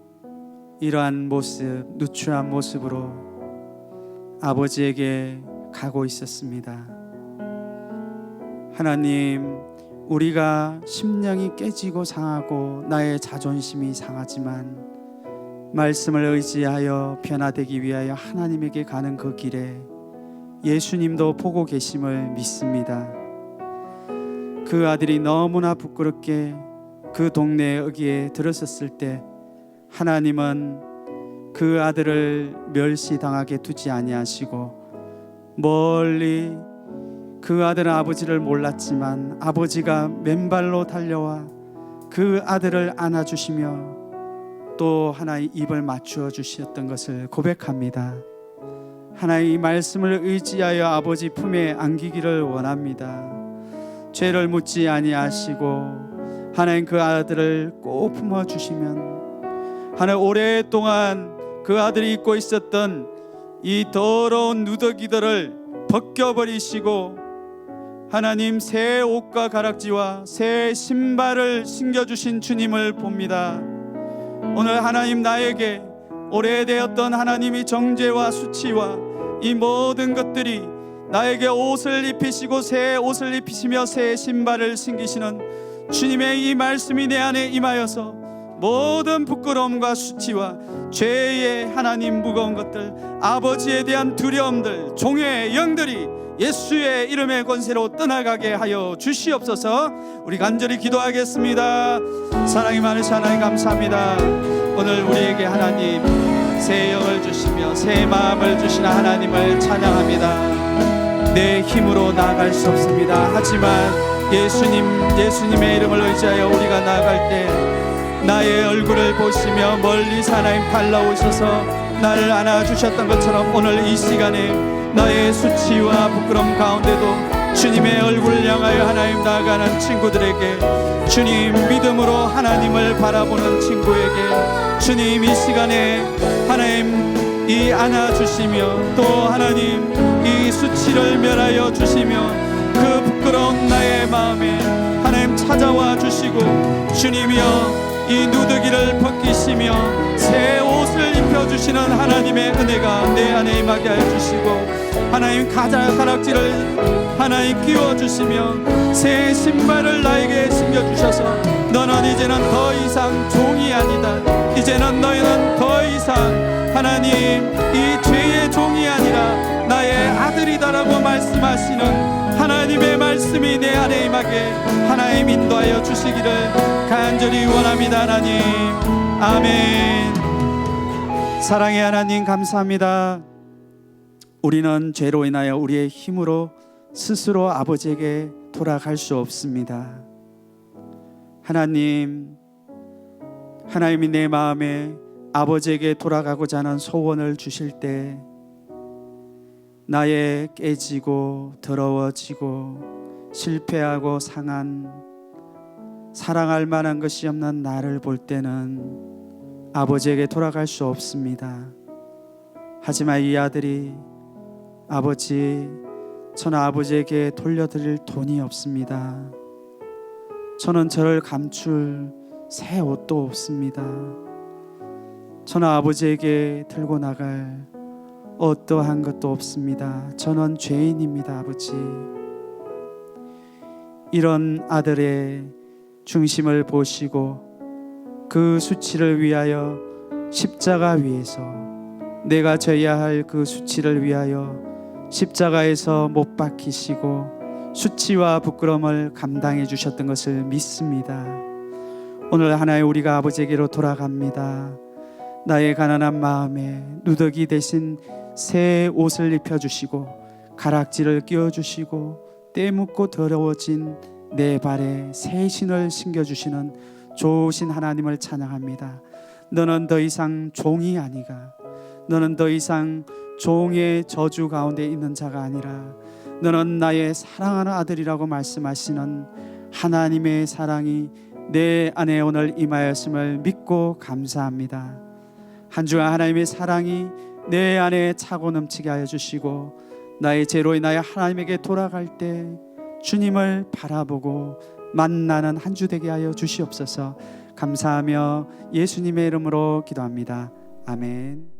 이러한 모습, 누추한 모습으로 아버지에게 가고 있었습니다. 하나님, 우리가 심령이 깨지고 상하고 나의 자존심이 상하지만 말씀을 의지하여 변화되기 위하여 하나님에게 가는 그 길에 예수님도 보고 계심을 믿습니다. 그 아들이 너무나 부끄럽게 그 동네 여기에 들어섰을 때 하나님은 그 아들을 멸시당하게 두지 아니하시고 멀리, 그 아들은 아버지를 몰랐지만 아버지가 맨발로 달려와 그 아들을 안아주시며 또 하나의 입을 맞추어 주셨던 것을 고백합니다. 하나의 이 말씀을 의지하여 아버지 품에 안기기를 원합니다. 죄를 묻지 아니하시고 하나님 그 아들을 꼭 품어주시면 하나님 오랫동안 그 아들이 입고 있었던 이 더러운 누더기들을 벗겨버리시고 하나님 새 옷과 가락지와 새 신발을 신겨주신 주님을 봅니다. 오늘 하나님, 나에게 오래되었던 하나님이 정죄와 수치와 이 모든 것들이 나에게 옷을 입히시고 새 옷을 입히시며 새 신발을 신기시는 주님의 이 말씀이 내 안에 임하여서 모든 부끄러움과 수치와 죄의 하나님 무거운 것들, 아버지에 대한 두려움들, 종의 영들이 예수의 이름의 권세로 떠나가게 하여 주시옵소서. 우리 간절히 기도하겠습니다. 사랑이 많으신 하나님, 감사합니다. 오늘 우리에게 하나님 새 영을 주시며 새 마음을 주시는 하나님을 찬양합니다. 내 힘으로 나아갈 수 없습니다. 하지만 예수님의 이름을 의지하여 우리가 나아갈 때 나의 얼굴을 보시며 멀리서 하나님 달라오셔서 나를 안아주셨던 것처럼 오늘 이 시간에 나의 수치와 부끄러움 가운데도 주님의 얼굴을 향하여 하나님 나아가는 친구들에게, 주님 믿음으로 하나님을 바라보는 친구에게 주님 이 시간에 하나님 이 안아주시며 또 하나님 이 수치를 멸하여 주시며 그 부끄러운 나의 마음에 하나님 찾아와 주시고, 주님이여 이 누더기를 벗기시며 새 옷을 입혀주시는 하나님의 은혜가 내 안에 임하게 하여 주시고, 하나님 가락지를 하나님 끼워주시며 새 신발을 나에게 신겨주셔서 너는 이제는 더 이상 종이 아니다. 이제는 너희는 더 이상 하나님 이 죄의 종이 아니라 나의 아들이다라고 말씀하시는 하나님의 말씀이 내 안에 임하게 하나님 인도하여 주시기를 간절히 원합니다. 하나님 아멘. 사랑의 하나님 감사합니다. 우리는 죄로 인하여 우리의 힘으로 스스로 아버지에게 돌아갈 수 없습니다. 하나님이 내 마음에 아버지에게 돌아가고자 하는 소원을 주실 때 나의 깨지고 더러워지고 실패하고 상한 사랑할 만한 것이 없는 나를 볼 때는 아버지에게 돌아갈 수 없습니다. 하지만 이 아들이 아버지, 저는 아버지에게 돌려드릴 돈이 없습니다. 저는 저를 감출 새 옷도 없습니다. 저는 아버지에게 들고 나갈 어떠한 것도 없습니다. 저는 죄인입니다. 아버지, 이런 아들의 중심을 보시고 그 수치를 위하여 십자가 위에서 내가 져야 할 그 수치를 위하여 십자가에서 못 박히시고 수치와 부끄러움을 감당해 주셨던 것을 믿습니다. 오늘 하나의 우리가 아버지에게로 돌아갑니다. 나의 가난한 마음에 누더기 대신 새 옷을 입혀주시고 가락지를 끼워주시고 때 묻고 더러워진 내 발에 새 신을 신겨주시는 좋으신 하나님을 찬양합니다. 너는 더 이상 종이 아니가, 너는 더 이상 종의 저주 가운데 있는 자가 아니라 너는 나의 사랑하는 아들이라고 말씀하시는 하나님의 사랑이 내 안에 오늘 임하였음을 믿고 감사합니다. 한 주간 하나님의 사랑이 내 안에 차고 넘치게 하여 주시고 나의 죄로 인하여 하나님에게 돌아갈 때 주님을 바라보고 만나는 한 주 되게 하여 주시옵소서. 감사하며 예수님의 이름으로 기도합니다. 아멘.